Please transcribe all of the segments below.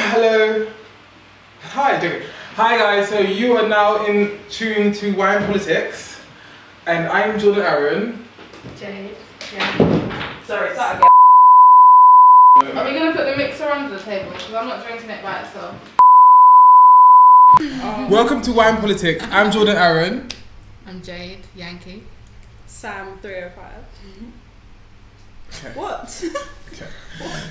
Hello. Hi, Jayde. Hi guys, so you are now in tune to Wine Politics, and I'm Jordon Aaron. Jayde. Yeah. Sorry, start again. Are we going to put the mixer under the table? Because I'm not drinking it by itself. Welcome to Wine Politics. I'm Jordon Aaron. I'm Jayde, Yankee. Sam 305. Okay. What? Okay.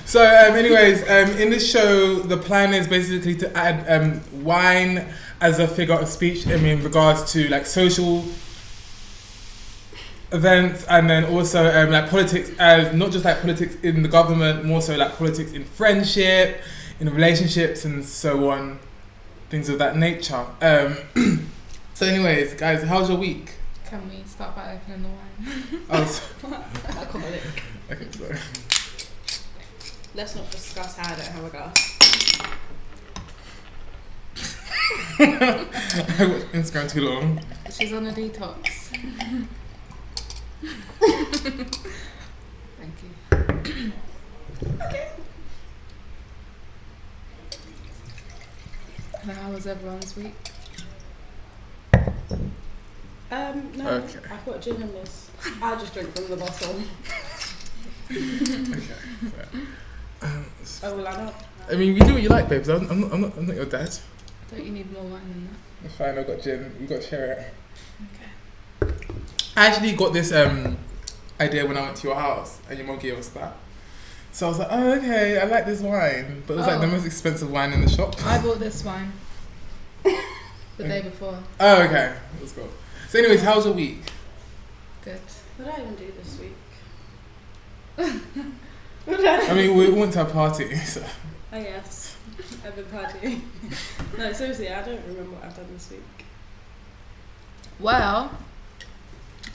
So, anyways, in this show, the plan is basically to add wine as a figure of speech. In regards to like social events, and then also like politics as not just like politics in the government, more so like politics in friendship, in relationships, and so on, things of that nature. So, anyways, guys, how's your week? Can we start by opening the wine? Alcoholic. Okay, sorry. Let's not discuss how I don't have a glass. I watched Instagram too long. She's on a detox. Thank you. Okay. How was everyone's week? No. Okay. I've got gin in this. I just drink from the bottle. Okay. Oh, well, I know. I mean, you do what you like, babes. I'm not your dad. Don't you need more wine than that? It's fine. I've got gin. You got to share it. Okay. I actually got this idea when I went to your house, and your mum gave us that. So I was like, oh, okay, I like this wine, but it was like the most expensive wine in the shop. I bought this wine the day before. Oh, okay. Let's go. So, anyways, how's your week? Good. What did I even do this week? I mean, we went to a party, so. Oh, yes. I've been partying. No, seriously, I don't remember what I've done this week. Well,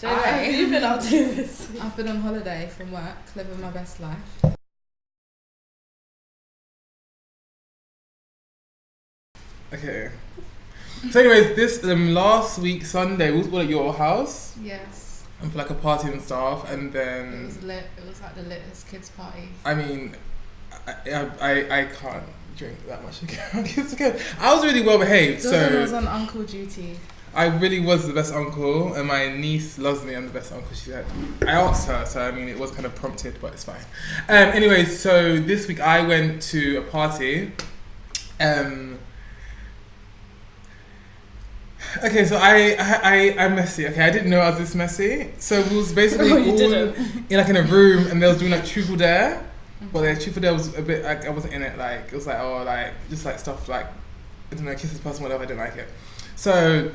Jayde, what have you been up to this week? I've been on holiday from work, living my best life. Okay. So, anyways, this last week Sunday we was all at your house, Yes. and for like a party and stuff, and It then was lit. It was like the littest kids party. I mean, I can't drink that much again. It's okay. I was really well behaved, Jordon was so on uncle duty. I really was the best uncle, and my niece loves me. I'm the best uncle. She said. I asked her, so I mean, it was kind of prompted, but it's fine. Anyway, so this week I went to a party. Okay, so I'm messy. Okay, I didn't know I was this messy. So we was basically Oh, you all didn't? in like in a room, and they was doing like truth or dare. But the truth or dare was a bit like I wasn't in it. Like it was like just like stuff like I don't know, kiss this person, whatever. I didn't like it. So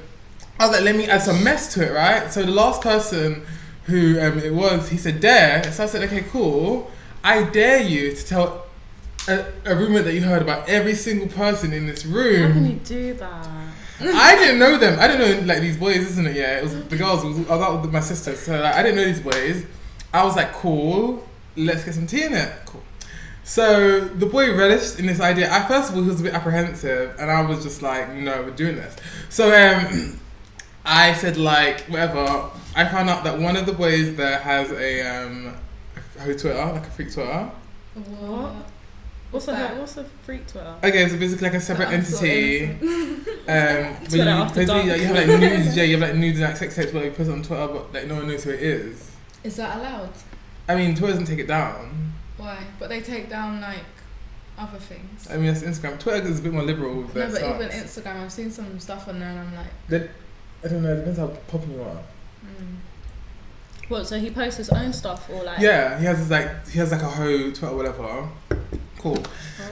I was like, let me add some mess to it, right? So the last person who it was, he said dare. So I said, okay, cool. I dare you to tell a rumor that you heard about every single person in this room. How can you do that? I didn't know them. I didn't know like these boys, isn't it? Yeah, it was the girls. I was out with my sisters, so like I didn't know these boys. I was like, cool. Let's get some tea in it. Cool. So the boy relished in this idea. At first of all, he was a bit apprehensive, and I was just like, no, we're doing this. So I said like whatever. I found out that one of the boys there has a Twitter, like a freak Twitter. What? What's a freak Twitter? Okay, so basically like a separate entity. But Twitter you, after basically dark. you have like nudes, yeah, you have like nudes and like sex tapes, but you post it on Twitter, but like no one knows who it is. Is that allowed? I mean, Twitter doesn't take it down. Why? But they take down like other things. I mean, that's Instagram. Twitter is a bit more liberal with their No, but stuff. even Instagram, I've seen some stuff on there, and I'm like, I don't know. It depends how popping you are. What, so he posts his own stuff or like... Yeah, he has like a whole Twitter, whatever. Cool.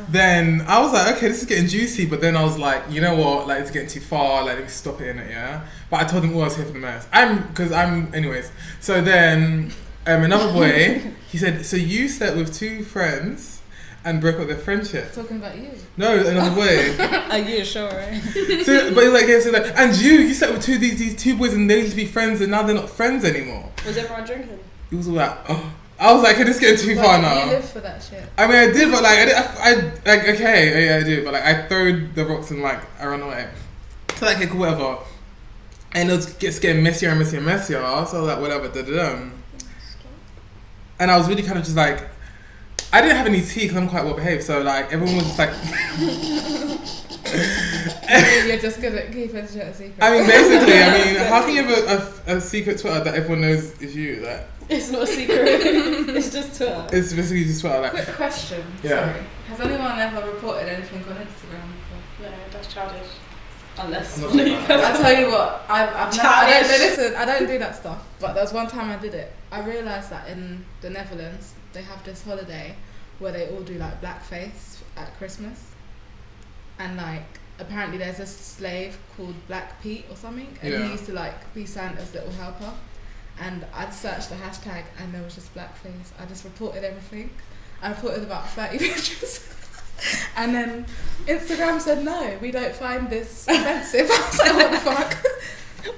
Then I was like, okay, this is getting juicy, but then I was like, you know what, like it's getting too far, like let me stop it in it, yeah. But I told him, I was here for the mess. Anyways. So then another boy, he said, so you slept with two friends and broke up their friendship. talking about you. No, another boy. Are you sure? So, but he's like, yeah, so like, and you slept with these two boys and they used to be friends and now they're not friends anymore. Was everyone drinking? He was all like, oh. I was like, okay, this is getting too far now. You live for that shit. I mean, I did, but like, I like, okay, yeah, I did, but like, I threw the rocks and like, I ran away. So like, okay, cool, whatever. And it was getting messier and messier and messier. So I was like, whatever, da da da. And I was really kind of just like, I didn't have any tea because I'm quite well behaved. So like everyone was just like. You're just good at keeping shit a secret. I mean, basically, how can you have a secret Twitter that everyone knows is you? Like, It's not a secret. It's just Twitter. it's basically just Twitter. Like, Quick question. Yeah. Sorry. Has anyone ever reported anything on Instagram before? No, that's childish. Unless I'm not doing that. I'll tell you what. I don't Childish. listen. I don't do that stuff. But there was one time I did it. I realised that in the Netherlands they have this holiday where they all do like blackface at Christmas, and like apparently there's a slave called Black Pete or something, and he used to like be Santa's little helper. And I'd searched the hashtag and there was just blackface. I just reported everything. I reported about 30 pictures. And then Instagram said, no, we don't find this offensive. I was like, what the fuck?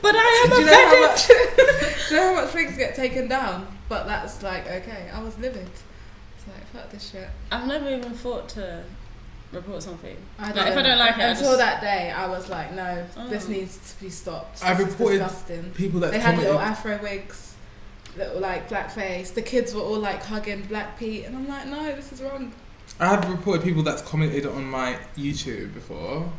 But I am do offended. you know how much things get taken down? But that's like, okay, I was livid. It's like, fuck this shit. I've never even thought to report something. If I don't like it, until that day, I was like, no, this needs to be stopped. I've This is reported disgusting. people that they had commented. little afro wigs, little like blackface. The kids were all like hugging Black Pete, and I'm like, no, this is wrong. I have reported people that's commented on my YouTube before.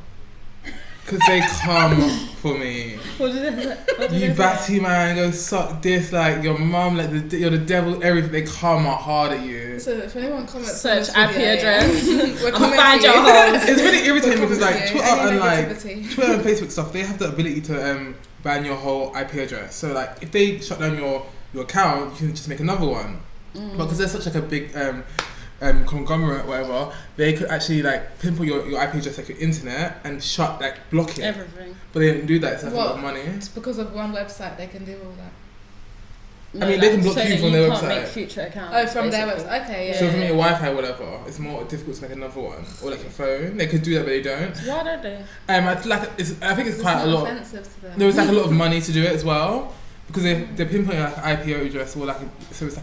Because they come for me. What did they You say? batty man, go suck this, like your mum, like you're the devil, everything. They come out hard at you. So if anyone comments, Search on IP this video, address. we're I'ma coming find for your you. holes. It's really irritating because like Any Twitter and negativity. Twitter and Facebook stuff, they have the ability to ban your whole IP address. So like if they shut down your account, you can just make another one. But because they're such like a big conglomerate, whatever, they could actually like pinpoint your IP address, like your internet, and block it. Everything. But they didn't do that. It's like a lot of money. It's because of one website they can do all that. No, I mean, they can block so you that from their can't website. Make future accounts. Oh, from their basically. website. Okay, yeah. So from your Wi-Fi, whatever, it's more difficult to make another one, or like your phone. They could do that, but they don't. Why don't they? I think it's quite a lot. Offensive to them. There was like a lot of money to do it as well, because they're pinpointing like an IP address or so it's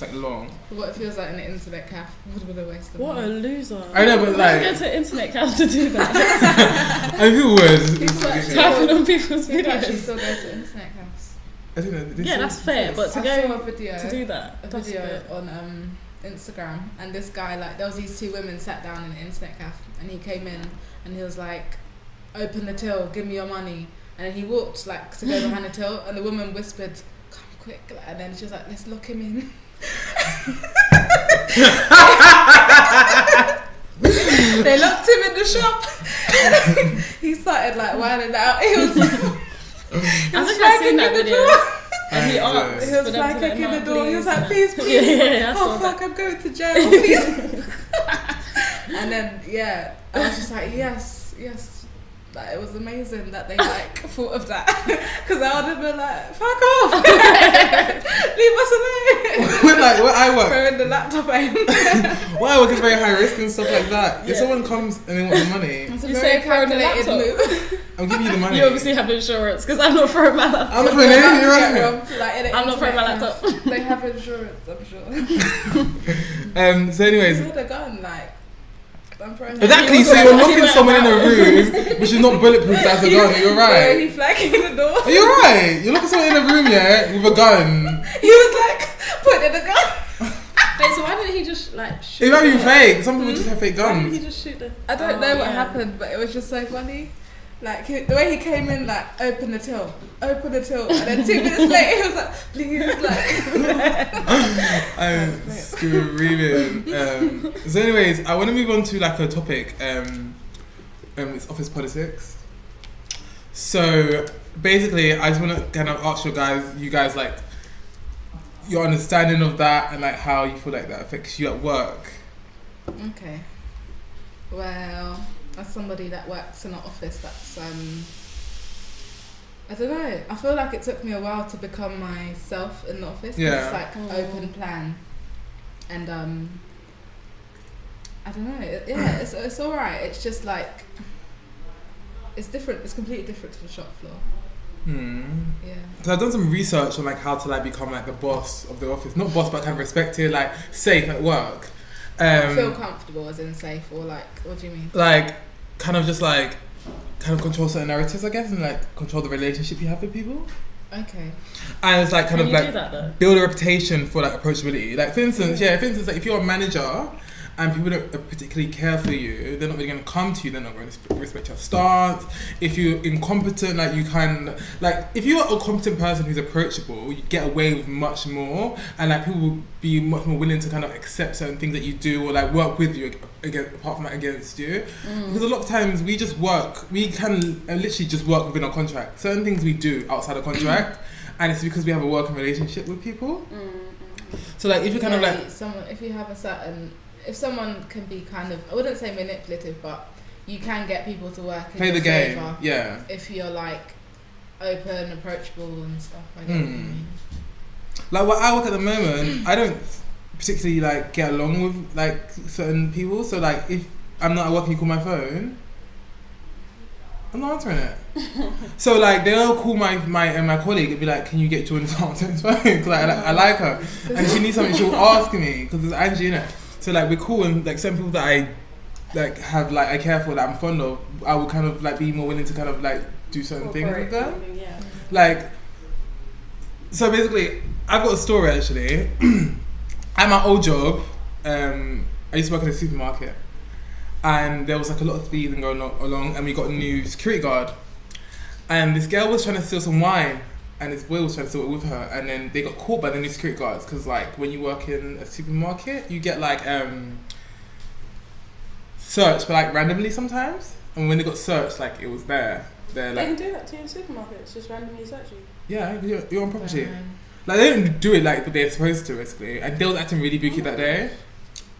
like long. What it feels like in an internet cafe. What a waste of What money. a loser. I know, but like, Why go to an internet cafe to do that? I feel weird. It's like Tapping on people's You'd actually videos. still go to internet cafes. I don't know. Yeah, that's fair, but to I go saw a video. to do that, A that's video fair. on Instagram, and this guy, like, there was these two women sat down in an internet cafe, and he came in and he was like, open the till, give me your money. And then he walked like to go behind the till, and the woman whispered, come quick, and then she was like, let's lock him in. They locked him in the shop. He started like whining out. He was like, I think I've seen that video. And he asked. he was for them like to let him kicking the out, door. He was please. like, please, please. Yeah, I Oh saw fuck, I'm going to jail, please. And then I was just like, yes. Like, it was amazing that they like thought of that, because I would have been like, fuck off, leave us alone. Like where I work, Throwing the laptop in. where I work is very high risk and stuff like that. If Yeah. someone comes and they want the money, It's a You very say throw the calculated laptop. move. I'll give you the money. You obviously have insurance because I'm not throwing my laptop. I'm not putting anything, you're right. Like, I'm not throwing my laptop. They have insurance, I'm sure. So anyways, With a gun, like, I'm throwing exactly. He So was you're like- locking he went someone in a about- room which is not bulletproof. That's a gun. You're Where he right. flagging the door. You're right. You're locking someone in a room, yeah, with a gun. He was like, putting the gun. Wait, so why didn't he just like shoot? It might be the- fake. Some people just have fake Why didn't he guns. just shoot the? I don't Oh, know what yeah. happened, but it was just so funny. Like, the way he came in, like, open the till, and then 2 minutes later he was like, please, like. I'm screaming. So anyways, I want to move on to like a topic. It's office politics. So basically, I just want to kind of ask you guys like your understanding of that and like how you feel like that affects you at work. Okay. Well, as somebody that works in an office that's, I don't know, I feel like it took me a while to become myself in the office. 'Cause Yeah. It's like open plan. And, I don't know, it's alright. It's just like, it's different, it's completely different to the shop floor. Yeah. So I've done some research on like how to like become like the boss of the office. Not boss, but kind of respected, like safe at work. Feel comfortable as in safe, or like, what do you mean? Like kind of just like kind of control certain narratives, I guess, and like control the relationship you have with people. Okay. And it's like kind Can of you like do that though? build a reputation for like approachability. Like for instance, like if you're a manager and people don't particularly care for you, they're not really going to come to you. They're not going to respect your stance. If you're incompetent, like you can, like if you're a competent person who's approachable, you get away with much more, and like people will be much more willing to kind of accept certain things that you do or like work with you apart from that against you. Because a lot of times we can literally just work within our contract. Certain things we do outside of contract, and it's because we have a working relationship with people. So like if you kind of like if someone can be kind of, I wouldn't say manipulative, but you can get people to work in play the your game, favour yeah. if you're like open, approachable and stuff. I get what you mean. Like what I work at the moment, I don't particularly like get along with like certain people. So like if I'm not at work and you call my phone, I'm not answering it. So like they'll call my colleague and be like, "Can you get Jordan to answer his phone?" Because I like her and she needs something. She'll ask me because it's Angie, innit? So like we're cool, and like some people that I like have like I care for, that I'm fond of, I will kind of like be more willing to kind of like do certain things with them. Yeah. Like, so basically, I've got a story actually. At my old job, I used to work in a supermarket, and there was like a lot of thieving going along, and we got a new security guard, and this girl was trying to steal some wine. And this boy was trying to steal it with her, and then they got caught by the new security guards because, like, when you work in a supermarket, you get like searched, but like randomly sometimes. And when they got searched, like it was there. They can do that to you in supermarkets, just randomly search you. Yeah, you're on property. Like they don't do it like they're supposed to, basically. And they was acting really booky that day,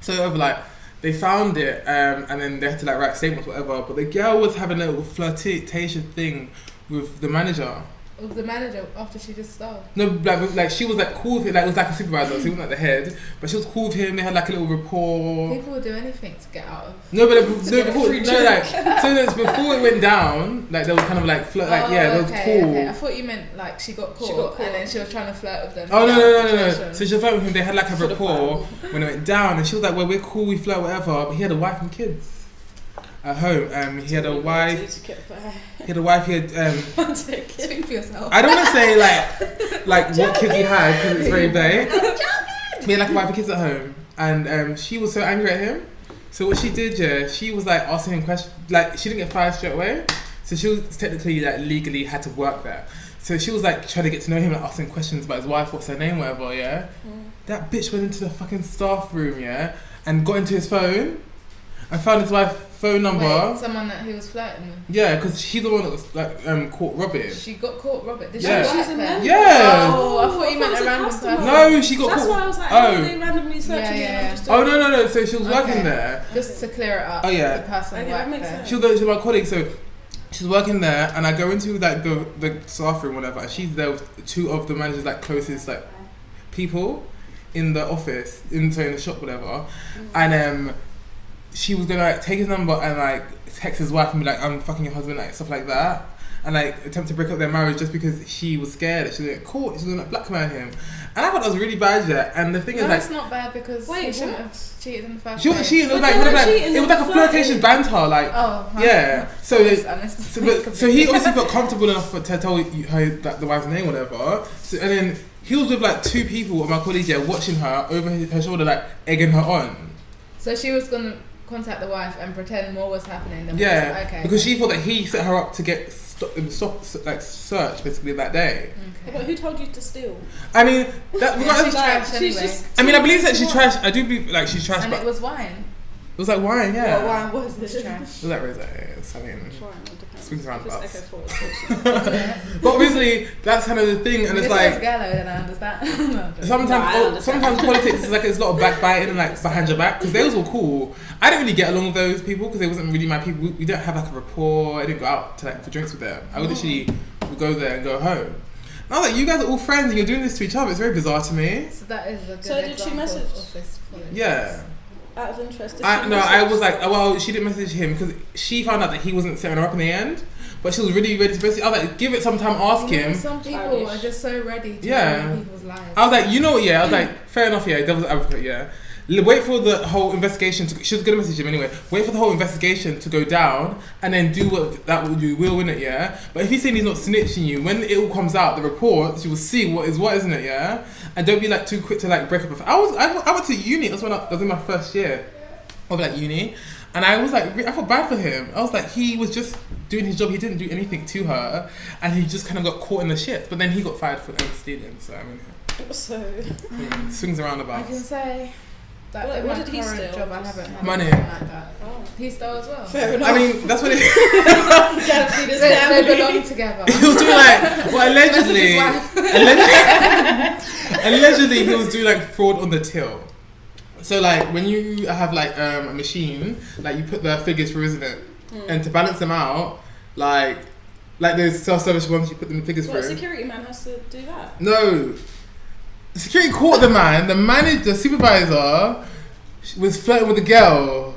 so like they found it, and then they had to like write statements, whatever. But the girl was having a little flirtatious thing with the manager. Of the manager after she just stole. No, like she was like cool with him, like it was like a supervisor, so he wasn't like the head, but she was cool with him. They had like a little rapport. People will do anything to get out of. Before it went down, like they were kind of like flirt, like they was cool. Okay. I thought you meant like she got caught and then she was trying to flirt with them. Oh no. So she was flirting with him. They had like a rapport when it went down, and she was like, "Well, we're cool, we flirt, whatever." But he had a wife and kids at home. He had a wife. He had a wife. He had. Speak for yourself. I don't want to say like what kids he had because it's very vague. He had like a wife and kids at home, and she was so angry at him. So what she did, she was like asking him questions. Like she didn't get fired straight away, so she was technically like legally had to work there. So she was like trying to get to know him, like asking questions about his wife, what's her name, whatever. Yeah, that bitch went into the fucking staff room, and got into his phone. I found his wife's phone number. Wait, someone that he was flirting with? Yeah, because she's the one that was like caught robbing. She got caught robbing? Did yeah. she She's a member? Yeah. Oh, I thought you meant a random person. No, she got That's caught. why I was like, they randomly searching yeah. Oh, no. So she was working there. Just to clear it up. Oh, yeah. The person that makes there. sense. She was my colleague, so she's working there, and I go into like the staff room, whatever, and she's there with two of the manager's like closest like people in the office, in the shop, whatever, and she was gonna like take his number and like text his wife and be like, "I'm fucking your husband," like stuff like that, and like attempt to break up their marriage just because she was scared that she was gonna get caught. She was gonna blackmail him, and I thought that was really bad. And the thing is, like, it's not bad because she shouldn't have cheated in the first she wasn't place. cheating. It was like a flirtatious banter, like yeah. So he obviously felt comfortable enough to tell her that the wife's name, whatever. So, and then he was with like two people of my colleagues watching her over her shoulder, like egging her on. So she was gonna contact the wife and pretend more was happening than because she thought that he set her up to get searched basically that day. But who told you to steal? I mean that she's trash anyway. I believe that she's trash. I do believe like she's trash, and but it was wine. It was like wine, yeah. What wine was this trash? It was like rosé. I mean, swings around us. But obviously, that's kind of the thing, and it's like Gallo, then I understand. sometimes politics is like it's a lot of backbiting and like behind your back because they was all cool. I didn't really get along with those people because they wasn't really my people. We didn't have like a rapport. I didn't go out to like for drinks with them. I would literally go there and go home. And I was like, you guys are all friends and you're doing this to each other. It's very bizarre to me. So that is a good So did she message? Office politics. Yeah. Out of interest. I was like, well, she didn't message him because she found out that he wasn't setting her up in the end. But she was really ready to message. I was like, give it some time, ask him. Some people are just so ready to ruin people's lives. I was like, you know what, I was like, fair enough, devil's advocate, wait for the whole investigation to. She was gonna message him anyway. Wait for the whole investigation to go down, and then do what you will, innit? Yeah. But if he's saying he's not snitching you, when it all comes out, the reports, you will see what is what, isn't it? Yeah. And don't be like too quick to like break up. I went to uni. That's when I was in my first year of like uni, and I was like, I felt bad for him. I was like, he was just doing his job. He didn't do anything to her, and he just kind of got caught in the shit. But then he got fired for stealing. So I mean, swings around about. I can say that what in did my he current steal? job, I haven't had Money. anything like that. Oh. He stole as well. Fair enough. I mean, that's what it is. They belong together. He was doing like, well, allegedly he was doing like fraud on the till. So like when you have like a machine, like you put the figures through, isn't it? And to balance them out, like there's self-service ones, you put the figures through. What, security man has to do that? No. Security caught the man. The manager, the supervisor, was flirting with the girl.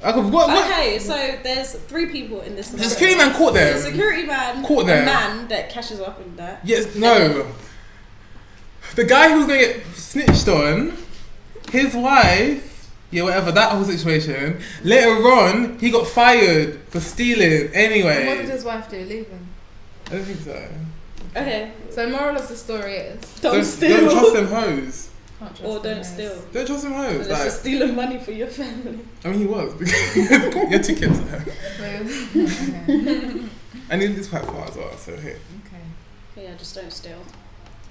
Okay, so there's 3 people in this. The security man caught them. The security man caught them. A man that cashes up in that. Yes, no. The guy who was going to get snitched on, his wife, yeah, whatever, that whole situation. Later on, he got fired for stealing anyway. And what did his wife do? Leave him? I don't think so. Okay. So moral of the story is Don't steal. Don't trust them hoes. Or don't steal. Don't trust them hoes. Unless you're stealing money for your family. I mean, he was. You had 2 kids. Okay. And he lives quite far as well, so hey. Okay. Yeah, just don't steal.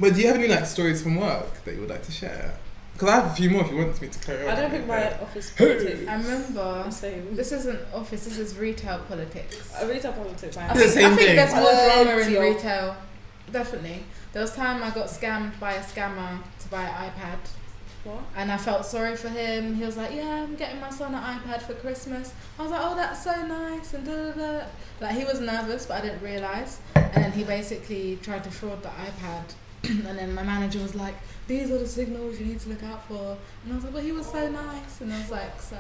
But do you have any like stories from work that you would like to share? Because I have a few more if you want me to carry on. I don't think my office politics. I remember. Same. This isn't office. This is retail politics. Retail politics. It's the same I think thing. there's more drama in Plenty of- retail. Definitely. There was time I got scammed by a scammer to buy an iPad. What? And I felt sorry for him. He was like, yeah, I'm getting my son an iPad for Christmas. I was like, oh, that's so nice. And da da da. Like, he was nervous, but I didn't realise. And then he basically tried to fraud the iPad. And then my manager was like, these are the signals you need to look out for. And I was like, but he was so nice. And I was like, so,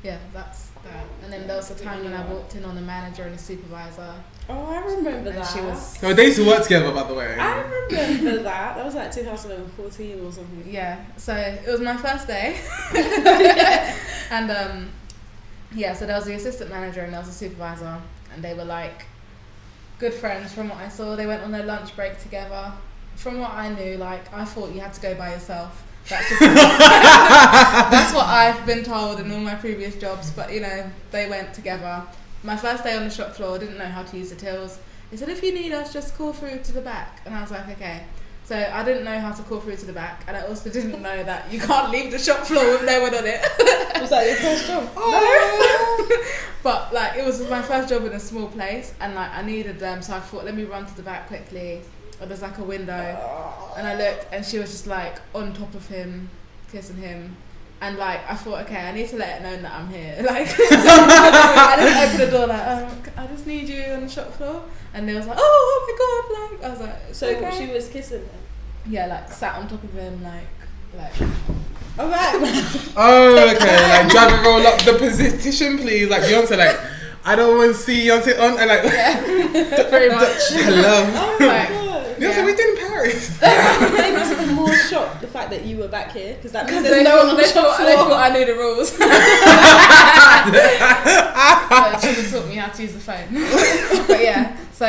yeah, that's that. And then there was a time when I walked in on a manager and a supervisor. Oh, I remember And that. she was... No, they used to work together, by the way. I remember that. That was like 2014 or something. Yeah, so it was my first day. And yeah, so there was the assistant manager and there was a supervisor, and they were like good friends from what I saw. They went on their lunch break together. From what I knew, like, I thought you had to go by yourself. That's just that's what I've been told in all my previous jobs, but you know, they went together. My first day on the shop floor, didn't know how to use the tills. He said, if you need us, just call through to the back. And I was like, okay. So I didn't know how to call through to the back, and I also didn't know that you can't leave the shop floor with no one on it. Was that your first job? No. But like, it was my first job in a small place, and like I needed them, so I thought, let me run to the back quickly. And there's like a window, and I looked, and she was just like on top of him, kissing him. And like, I thought, okay, I need to let it known that I'm here. Like, so I just opened the door like, I just need you on the shop floor. And they was like, oh my god, like, I was like, So okay. she was kissing him? Yeah, like, sat on top of him, like. Alright. Oh, okay. Like, drive and roll up the position, please. Like, Beyonce, like, I don't want to see Beyonce on. And like, Yeah, pretty much. hello. Oh my Like, god. Beyonce, yeah. we did in Paris. They must have been more shocked the fact that you were back here, because that means They there's no one on the thought, shop they floor. thought I knew the rules. She would taught me how to use the phone. But yeah, so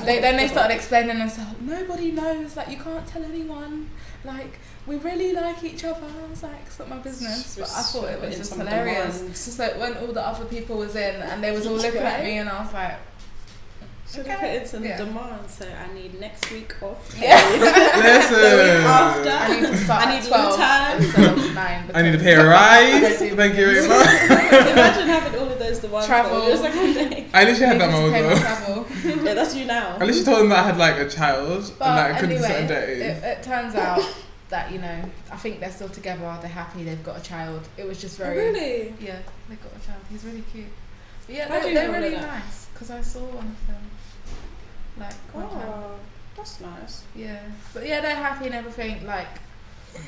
they started explaining themselves. Nobody knows, like, you can't tell anyone. Like, we really like each other. I was like, it's not my business. But I thought it was just hilarious. It's like when all the other people was in and they was all looking at me, and I was like, Should have put in some Yeah. demands. So I need next week off. Yeah. Listen. The week after. I need to start I at need 12 time. instead of 9. I need to pay a rise. Thank you very much. Imagine having all of those demands. Travel. though. Just like one day. I literally had that moment Pay my though. travel. Yeah, that's you now. I literally told them that I had like a child But and that I couldn't do anyway, certain days. it turns out that, you know, I think they're still together, they're happy, they've got a child. It was just very... Really? Yeah, they got a child. He's really cute. But yeah, How do you they're know really that? nice, because I saw one of them. Like, one time. Oh, that's nice. Yeah. But yeah, they're happy and everything. Like,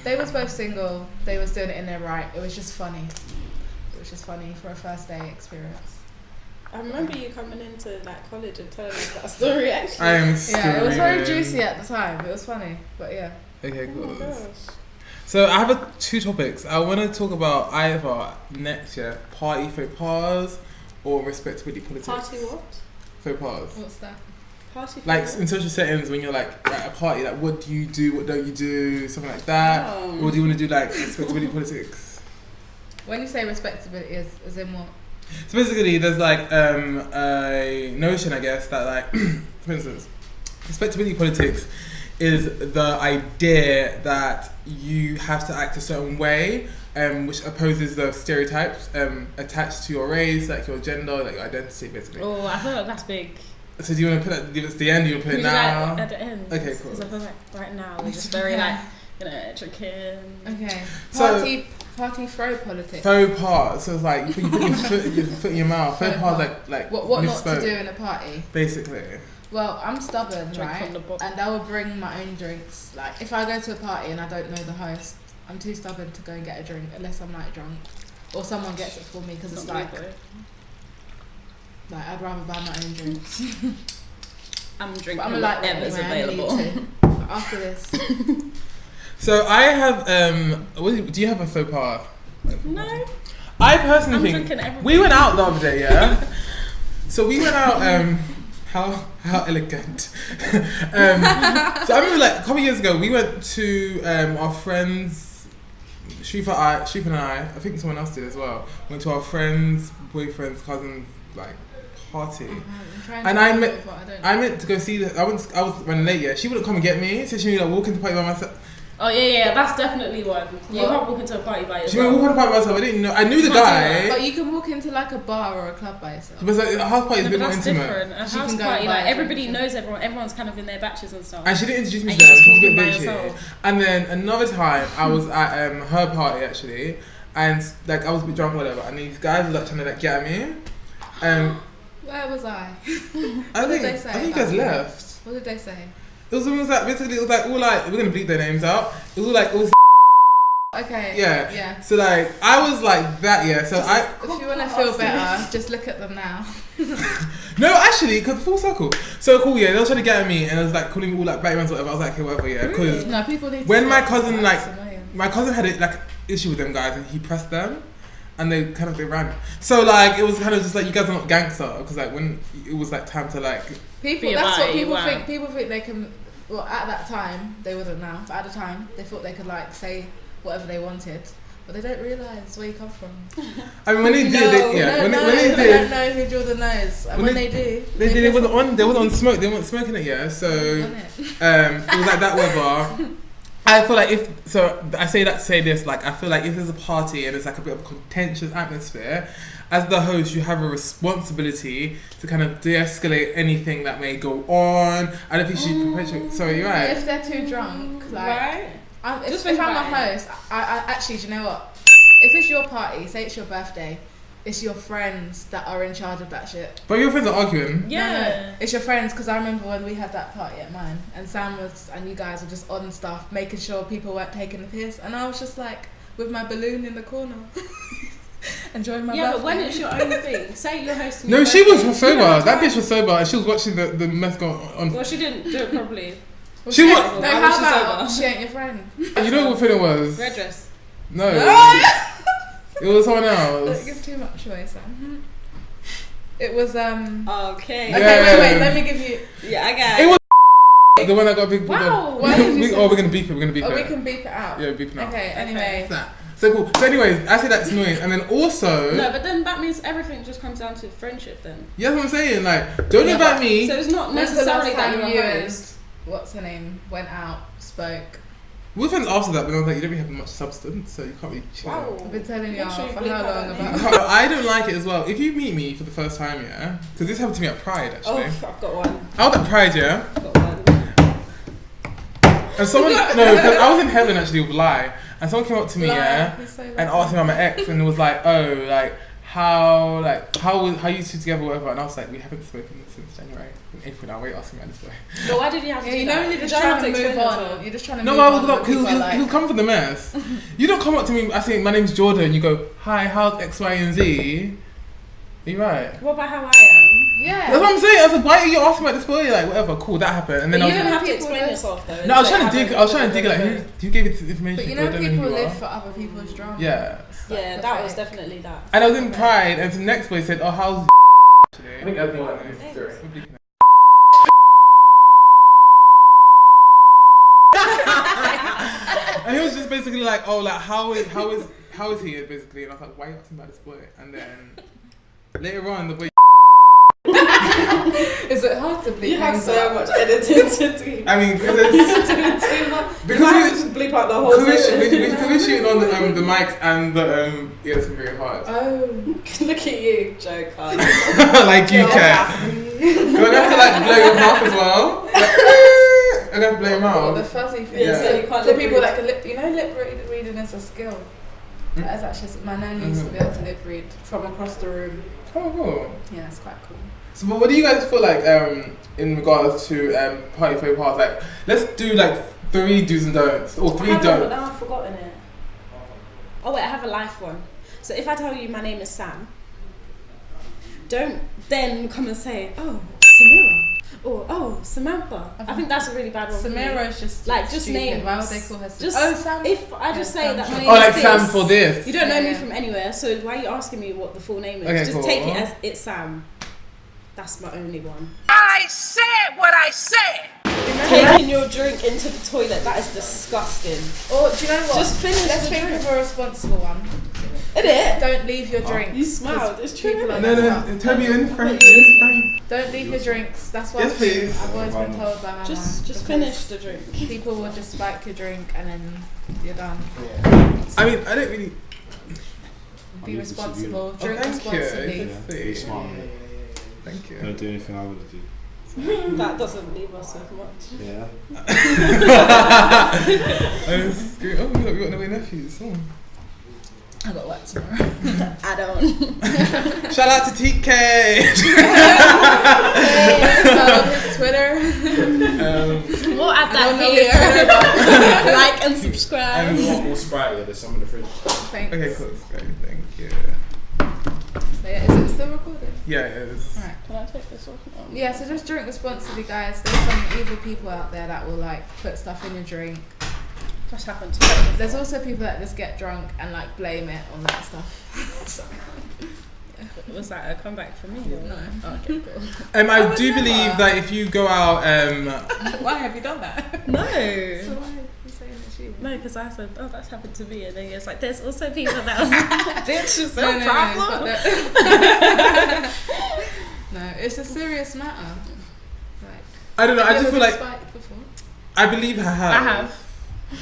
they was both single. They was doing it in their right. It was just funny. It was just funny for a first day experience. I remember you coming into like college and telling us that story actually. I am Yeah, it was very screaming. juicy at the time. It was funny. But yeah. Okay, Oh my cool. gosh. So I have two topics. I want to talk about either next year party faux pas or respectability politics. Party what? Faux pas. What's that? Party Like what? in social settings when you're like at a party, like what do you do, what don't you do, something like that. Or do you want to do like respectability politics? When you say respectability, is in what? So basically there's like a notion, I guess, that like for instance, respectability politics is the idea that you have to act a certain way, which opposes the stereotypes attached to your race, like your gender, like your identity, basically. Oh, I feel like that's big. So do you want to put that? Give us the end. Do you want to put it now? Like, at the end. Okay, cool. Because I feel like right now we're just very like, drinking. Okay. So- Party throw politics. Faux pas. So it's like you put your foot in your mouth. Faux pas like what not misspoke, to do in a party. basically. Well, I'm stubborn, Drink right? from the bottle. And I will bring my own drinks. Like, if I go to a party and I don't know the host, I'm too stubborn to go and get a drink unless I'm like drunk, or someone gets it for me because it's like I'd rather buy my own drinks. I'm drinking But I'm like whatever's available. After this, So I have do you have a faux pas? No. I personally I'm think drinking everything. we went out the other day, yeah. So we went out. How elegant. So I remember like a couple of years ago we went to our friends. Shrifa and I think someone else did as well. Went to our friends' boyfriend's cousin's like party. And I meant to go see the. I was running late. Yeah, she wouldn't come and get me, so she would like walk into the party by myself. Oh yeah, that's definitely one. You can't walk into a party by She yourself. went walk into the party by myself. I didn't know. I knew the guy. But you can walk into like a bar or a club by yourself. But like, a house party is a bit more that's intimate. different. A She house can go party, and buy like a everybody drink. knows everyone. Everyone's kind of in their batches and stuff. And she didn't introduce me And to you them. just She was a walk bit in by bitchy. yourself. And then another time, I was at her party actually, and like I was a bit drunk or whatever, and these guys were like trying to like get at me. Where was I? I did think they say you guys about left. What did they say? It was almost like basically it was like all like we're gonna bleep their names out. It was all like all Okay. yeah. Yeah. So like I was like that, yeah. So If you want to feel better, just look at them now. no, actually, cause full circle. So cool, yeah. They were trying to get at me, and I was like calling me all like black ones, whatever. I was like, okay, whatever, yeah. Cause No, people need. when to my stop. cousin That's like annoying. my cousin had a like issue with them guys, and he pressed them, and they ran. So like it was kind of just like you guys are not gangster, because like when it was like time to like People. Be That's about what it, people wow. think. People think they can. Well, at that time they wouldn't now, but at the time they thought they could like say whatever they wanted, but they don't realise where you come from. I mean when they did, when they They did. don't know who Jordon knows, and when they do, They did. It wasn't on smoke. They weren't smoking it, yeah. So on it. it was like that. Whether I feel like I say that to say this, like I feel like if there's a party and there's like a bit of a contentious atmosphere, as the host, you have a responsibility to kind of de-escalate anything that may go on. I don't think she perpetuate. Sorry, you're right. If they're too drunk, like Right? if I'm a host, I actually, do you know what? If it's your party, say it's your birthday, it's your friends that are in charge of that shit. But your friends are arguing. Yeah. No, it's your friends, because I remember when we had that party at mine, and Sam and you guys were just on stuff, making sure people weren't taking the piss, and I was just like with my balloon in the corner, enjoying my birthday. But when it's your own thing, say you're hosting. No, your she birthday, was you don't sober. have That time. bitch was sober, and she was watching the mess go on. Well, she didn't do it properly. She was. No, Why how was she about sober? she ain't your friend? You know what feeling was? Red dress. No. It was someone Don't else. give too much away, Sam. It was Okay. Okay, Yeah. wait. Let me give you. Yeah, I got It it. was the one that got big. Wow. Why did you say We're gonna beep it. We're gonna beep Oh, it. we can beep it out. Yeah, beep it out. Okay. Anyway. So cool. So anyways, I say that's annoying, and then also. No, but then that means everything just comes down to friendship then. Yeah, that's what I'm saying. Like, don't Yeah, invite but- me. So it's not When's the last necessarily that time you're you a and host. what's her name went out, spoke? We're friends after that, but I was like, you don't really have much substance, so you can't really chill. Wow. I've been telling Make y'all sure you for bleep how out long that about. name. But I don't like it as well. If you meet me for the first time, yeah, because this happened to me at Pride Oh, actually. I've got one. I was at Pride, yeah, I've got one. and someone because I was in heaven actually with Lai, and someone came up to me, Lie, yeah, he's so and right. asked me about my ex, and it was like, oh, like how you two together, whatever, and I was like, we haven't spoken since January. In April now, wait, asking me this way. But why did you have to Yeah, do you that? know when you're just You don't trying have to move explain on. yourself. You're just trying to No, move I on. was when not. people are He was coming for the mess. You don't come up to me. I say my name's Jordon. You go, hi, how's X, Y, and Z? Are you right? What about how I am? Yeah. That's what I'm saying. I was like, why are you asking about this boy? Like, whatever, cool, that happened. And then But I you was don't like, have to explain yourself though. no, I was trying to dig. Like, who gave it information? But you I know, don't who people you live are. for other people's drama. Yeah. Yeah, that was definitely that. And I was in Pride, and the next boy said, "Oh, how's today?" I think everyone is and he was just basically like, "Oh, like how is he?" Basically, and I was like, "Why are you asking about this boy?" And then later on, the boy. Is it hard to bleep? You have so much editing to do. I mean, because it's Because we just bleep out the whole session. because we're shooting on the mics and the yeah, it's very hard. Oh, Look at you, joker. Like you can. Do I have to like blow your mouth as well? Like, I have to blow your mouth. the fuzzy thing. Yeah. So you can't For lip people read. that can lip, lip reading is a skill. That is actually, my nan used to be able to lip read from across the room. Oh, cool. Yeah, it's quite cool. So, but what do you guys feel like in regards to party faux pas? Like, let's do like 3 do's and don'ts or 3 But don'ts. now I've forgotten it. Oh wait, I have a life one. So if I tell you my name is Sam, don't then come and say, "Oh, Samira," or "Oh, Samantha." I think that's a really bad one. Samira is just like just stupid. names. Why would they call her? Just Sam. if I just say Sam. that my name Oh, is like this, Sam for this. you don't know me Yeah. from anywhere. So why are you asking me what the full name is? Okay, just cool. take it as it's Sam. That's my only one. I said what I said. Taking your drink into the toilet, that is disgusting. Or do you know what? Just finish Let's the think drink. of a responsible one. Isn't it? Don't leave your drinks. You smiled, it's true. People are No, messed up. Toby, you're in frame. Don't leave your drinks. That's what Yes, please. I've always been told by my mum. Just because finish the drink. People will just spike your drink and then you're done. I mean, I don't really. Be responsible. Oh, Drink thank you. responsibly. Be smart. Thank you. Don't do anything I would do. That doesn't leave us with much. Yeah. Oh, we got no way nephews. Oh. I got work tomorrow. I don't. Shout out to TK. Follow his Twitter. We'll add I that don't know his here. Twitter, but Like and subscribe. More Sprite, yeah, there's some in the fridge. thanks. Okay, cool. That's great. Thank you. So yeah, is it still recording? Yeah, it is. Alright. Can I take this off? Yeah, so just drink responsibly, guys. There's some evil people out there that will like put stuff in your drink. Just happened to me. There's also people that just get drunk and like blame it on that stuff. So, Was that a comeback for me? no. Okay, cool. I do believe that if you go out, Why have you done that? No. So why are you saying it's you? No, because I said, "Oh, that's happened to me," and then it's like, "There's also people that bitch is No, no no, problem." No, it's a serious matter. Like, I don't know. I have just you feel ever like been spiked before? I believe I have. I have.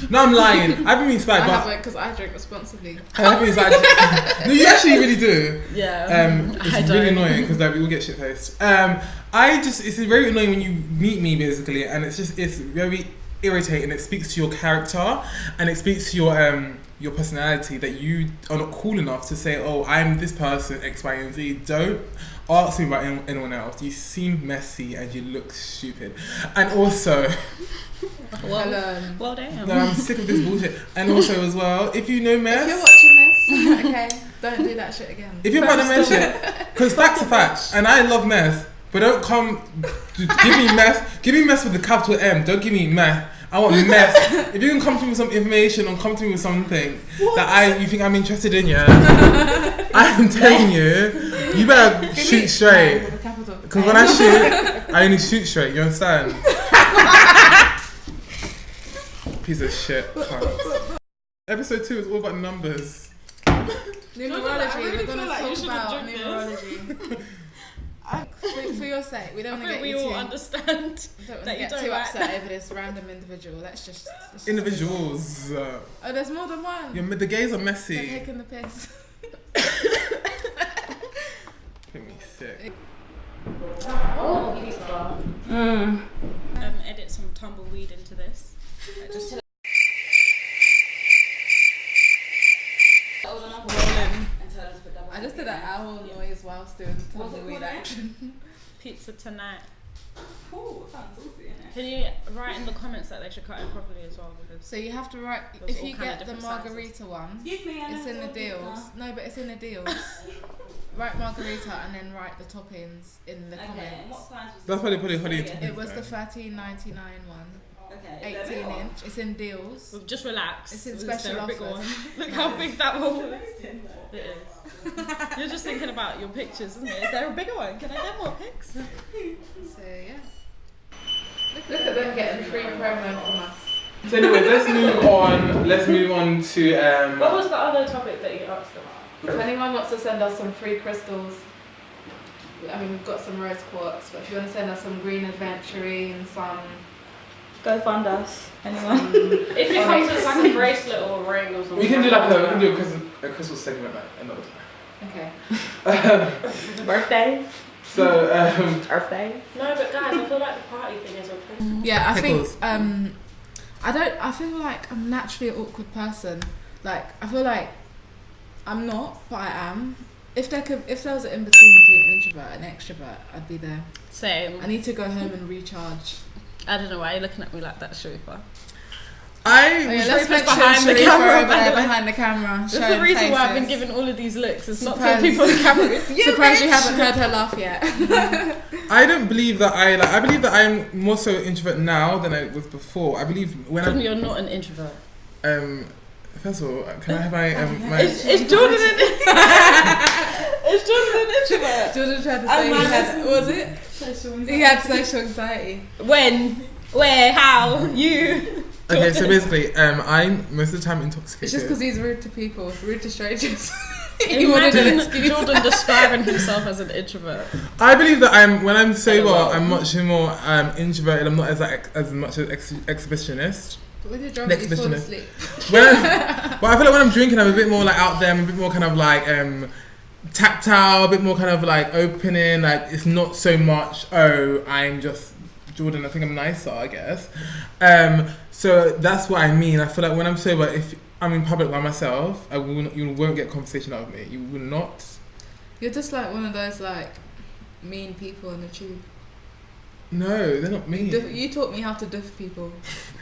No, I'm lying. I haven't been I spiked, but haven't because I drink responsibly. I haven't been spiked. No, you actually really do. Yeah. It's I really don't. annoying because like we all get shit faced. It's very annoying when you meet me basically, and it's very irritating. It speaks to your character and it speaks to your personality that you are not cool enough to say, "Oh, I'm this person X, Y, and Z." Don't ask me about anyone else. You seem messy and you look stupid, and also. Well, damn. No, I'm sick of this bullshit. And also as well, if you know mess, If you're watching this, okay, don't do that shit again. if you're about to mess shit, because facts are facts, and I love mess, but don't come to give me mess. Give me mess with the capital M. Don't give me mess. I want mess. If you can come to me with some information or come to me with something that you think I'm interested in, yeah, I'm telling you, you better shoot straight. With a capital. Because when I shoot, I only shoot straight. You understand? Piece of shit. Episode 2 is all about numbers. Numerology. really We're gonna feel like you talk should've about done numerology. For your sake, we don't I want to think get we you all too. understand Don't want that to you get don't too like upset over this random individual. Let's just Individuals. Oh, there's more than one. The gays are They're messy. taking the piss. Make me sick. Edit some tumbleweed into this. Just I just did an owl noise whilst doing the tumbleweed action. pizza tonight. Cool, sounds saucy, innit? Can you write in the comments that they should cut it properly as well? Because So you have to write, There's if all you kind of get the different sizes. margarita one, Excuse me, it's in the deals. No, but it's in the deals. Write margarita and then write the toppings in the Okay, and what comments. size was That's why they put it honey Yeah. toppings. It was the $13.99 one. Okay. 18 inch. It's in deals. Well, just relax. It's in Is special there a big offers. one? Look how big that one was. It is. You're just thinking about your pictures, isn't it? Is there a bigger one? Can I get more pics? So yeah. Look at them getting free promo from us. So anyway, let's move on. Let's move on to What was the other topic that you asked about? If anyone wants to send us some free crystals, I mean we've got some rose quartz, but if you want to send us some green aventurine, some Go fund us. Anyone? If it comes as like a bracelet or a ring or something. we can do a crystal segment like another time. Okay. Birthdays? So Birthdays? No, but guys, I feel like the party thing is a Yeah, I think Pickles. I feel like I'm naturally an awkward person. Like I feel like I'm not, but I am. If there was an in between introvert and extrovert, I'd be there. Same. I need to go home and recharge. I don't know why you're looking at me like that, Sharifa. Let's make behind the Sharifa camera, over by there the way. behind the camera. That's showing the reason why I've been faces. giving all of these looks. It's not Surprise. for people on the camera. It's you, Surprised you bitch. haven't heard her laugh yet. I don't believe that I believe that I'm more so introvert now than I was before. I believe when I'm You're not an introvert. first of all, can I have my Is Jordan Is Jordan an introvert? Jordan tried to say he had, what was it? He had social anxiety. When? Where? How? You? Okay, so basically, I'm most of the time intoxicated. It's just because he's rude to people, rude to strangers. He wanted an Imagine excuse. Jordan describing himself as an introvert. I believe that when I'm sober, I'm much more introverted. I'm not as much an exhibitionist. But when you're drunk, you fall Exhibitionist. asleep. But I feel like when I'm drinking, I'm a bit more like out there. I'm a bit more kind of like tactile, a bit more kind of like opening. Like it's not so much. Oh, I'm just Jordan. I think I'm nicer, I guess. So that's what I mean. I feel like when I'm sober, if I'm in public by myself, you won't get conversation out of me. You will not. You're just like one of those like mean people on the tube. No, they're not mean. You taught me how to duff people.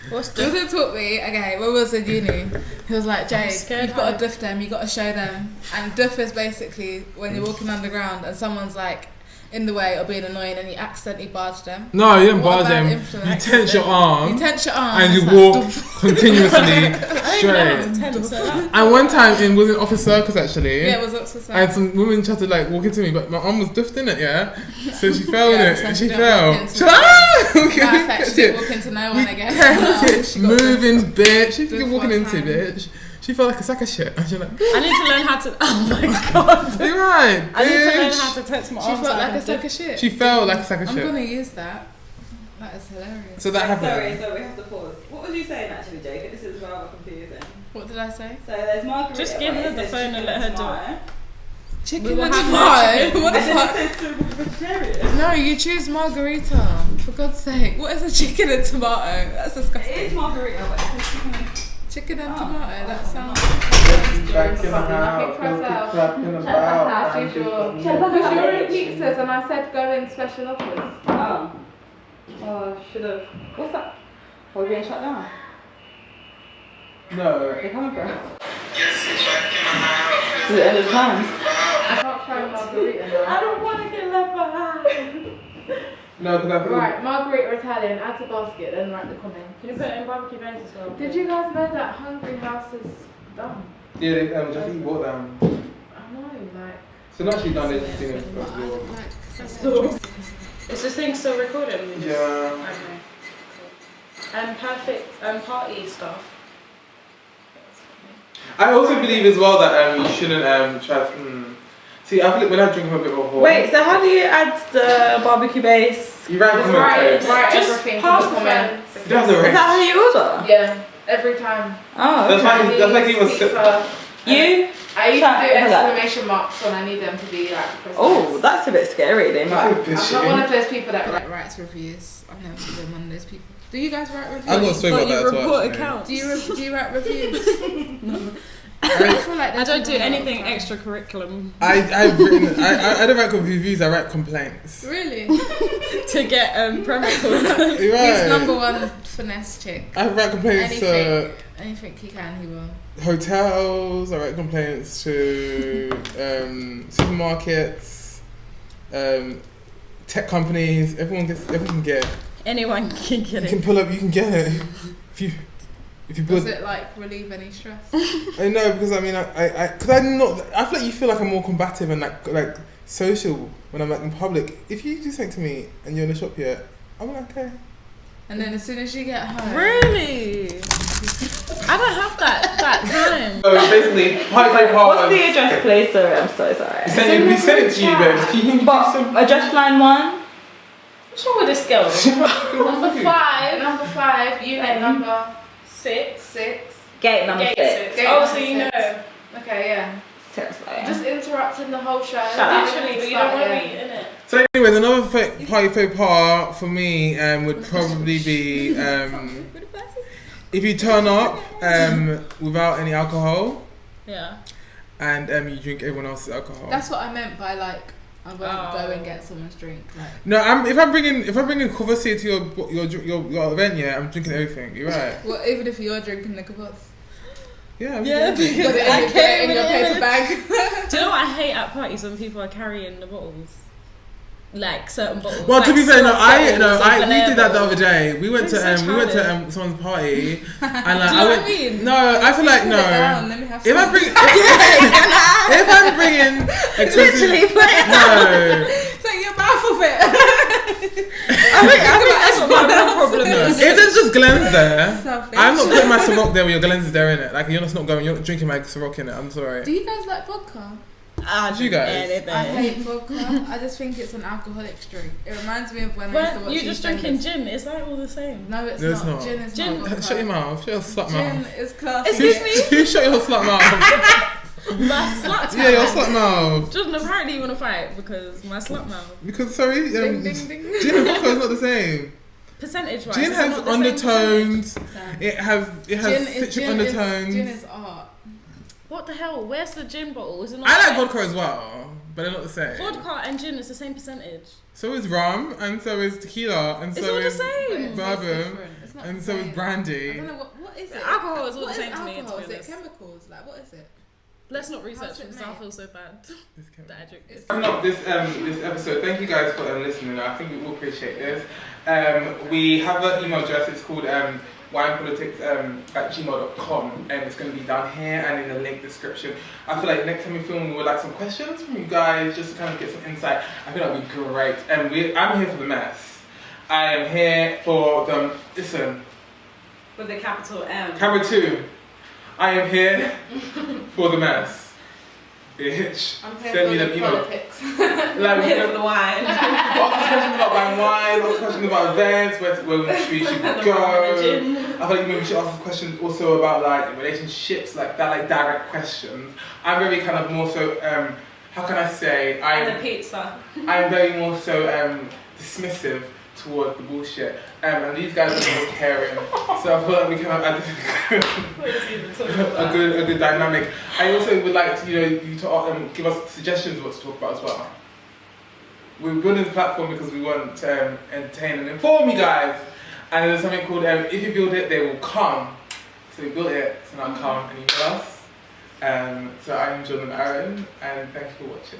What's Jordan taught me, okay, when we was in uni, he was like, Jayde, scared you've got how- to duff them, you've got to show them. And duff is basically when you're walking underground and someone's like in the way or being annoying and you accidentally barge them. No, you don't What barge a bad them. influence. You tense your arm. You tense your arm. And you it's walk like, duff. continuously straight. And one time it was in Office Circus actually. Yeah, it was Oxford And Circus. some women tried to like walk into me, but my arm was duffed in it, yeah. So she fell Yeah, in so it. she She don't fell. walk into She it. okay, Matter of fact, catch she didn't it. walk into no one again. Catch it. She got duffed. Moving, bitch. She Duff thinking walking one into, time. bitch. She felt like a sack of shit. And she's like, I need to learn how to. Oh my god. you're right, I need to learn bitch. how to tense my She arms. felt so I like a can sack do- of shit. She felt like a sack of I'm shit. gonna use that. That is hilarious. So that happened. So we have to pause. What was you saying actually, Jake? This is rather confusing. What did I say? So there's margarita. Just give but her it the says phone and chicken let her do it. tomato. Chicken We will and have tomato. chicken. What the And then fuck? it says suitable for vegetarian. No, you choose margarita. For God's sake. What is a chicken and tomato? That's It is disgusting. margarita, but it says chicken and Chicken and Oh. tomato. That sounds. Back in the house, clapping about. As usual. Because you were in pizzas and I said go in special offers. Oh. Oh, should have. What's that? Are we being shut down? No. Where are you coming from? Is it the end of the times? I can't try margarita now. don't want to get left behind. No, because I feel Right, margarita Italian, add to basket, then write the comment. Can you put it in barbecue beans as well? Did you guys know that Hungry House is done? Yeah, they just bought them. I know, like. So not actually done, they just doing it. But I don't like. That's interesting. Is this thing still recording? Yeah. Okay. Perfect party stuff. I also believe as well that you shouldn't try to. See, I feel like when I drink, I'm a bit more horny. Wait, so how do you add the barbecue base? You write comment Right, text. right, Just everything pass from the the comment. phone. You don't have to Is write. that how you order? Yeah, every time. Oh, That's okay. like he was. Pizza. You? I even Shout- do hold up. exclamation marks when I need them to be like precise. Oh, that's a bit scary. They might. I'm not one of those people that writes reviews. I've never been one of those people. Do you guys write reviews? I got a story about that as well. accounts. Do you write reviews? No. I feel like I there's don't do people anything that extracurriculum. I've written. I don't write reviews. I write complaints. Really? to get premises. You're right. He's number one finesse chick. I write complaints to Anything he can, he will. hotels. I write complaints to supermarkets, tech companies. Everyone can get it. Anyone can get You it. can pull up. You can get it. If you build. Does it like relieve any stress? I know because I mean because I'm not. I feel like you feel like I'm more combative and like social when I'm like in public. If you do something to me and you're in the shop here, I'm like okay. And then as soon as you get home, Really? I don't have that time. So basically, What's the address, please? Sorry, I'm so sorry. We sent it to you, babes. Can you But address line 1. What's wrong with this girl? number five, unit number 6. Gate number 6. Gate Oh, number so you 6. know. Okay, yeah. Seriously. Just interrupting the whole show. Literally, but you don't want to be in it. So anyways, another faux pas for me would probably be if you turn up without any alcohol Yeah. and you drink everyone else's alcohol. That's what I meant by like I won't go and get someone's drink. Like. No, if I'm bringing Courvoisier to your event, yeah, I'm drinking everything. You're right. Well, even if you're drinking the kvass. Yeah, I'm Yeah, drinking because Put it I in came your paper bag. Do you know what I hate at parties when people are carrying the bottles? Like certain bottles. Well, like to be fair, syrup bottles or we did that the bottles. other day. We went It's so to someone's party, and like Do you know what I mean? No, I feel like Put it down, no. let me have If I some. bring, if I'm bringing, Literally put it no. Take your mouth off it. I think that's what my real problem No. is. If there's just Glens there, Selfish. I'm not putting my Ciroc there with your Glens is there in it. Like you're just not going. You're not drinking my Ciroc in it. I'm sorry. Do you guys like vodka? You guys? I hate vodka. I just think it's an alcoholic drink. It reminds me of when I used to But watch you just EastEnders. drinking gin, is that all the same? No, it's No, it's not. not. Gin is Gin- not vodka. Shut your mouth. Shut your slut Gin mouth. is classy. Excuse me? You shut your slut mouth. My slut Yeah, your mouth. slut mouth. Jordan, apparently you want to fight because my slut mouth. Because sorry, Ding, ding, ding. gin and vodka is not the same. Percentage wise, Gin has undertones. Exactly. It has citric undertones. Gin is art. What the hell? Where's the gin bottle? Is it not I like there? vodka as well, but they're not the same. Vodka and gin is the same percentage. So is rum, and so is tequila, and It's so all the is same. bourbon, It's not and the so is same. I brandy. don't know what is it. Alcohol is all What the same to me, alcohol? to be Is it honest. chemicals? Like what is it? Let's not research How's it because I made? feel so bad that I drink this. Coming up this episode, thank you guys for listening. I think we will appreciate this. We have an email address. It's called winepolitics@gmail.com, and it's going to be down here and in the link description. I feel like next time we film, we would like some questions from you guys just to kind of get some insight. I feel like we'd be great. And I'm here for the mess. I am here for the With the capital M. camera 2. I am here for the mess. Bitch. I'm here Send for me the them emails. politics. Like, Here for the wine. Ask questions about buying wine, ask questions about events, where we should go. I feel like maybe we should ask questions also about like relationships, like that, like direct questions. I'm very kind of more so, how can I say, And the pizza. I'm very more so dismissive toward the bullshit. And these guys are more caring. So I feel like we can have a good dynamic. I also would like to, you to give us suggestions of what to talk about as well. We're building this platform because we want to entertain and inform you guys. And there's something called if you build it, they will come. So we built it, so now come and email us. So I'm Jordon Aaron, and thanks for watching.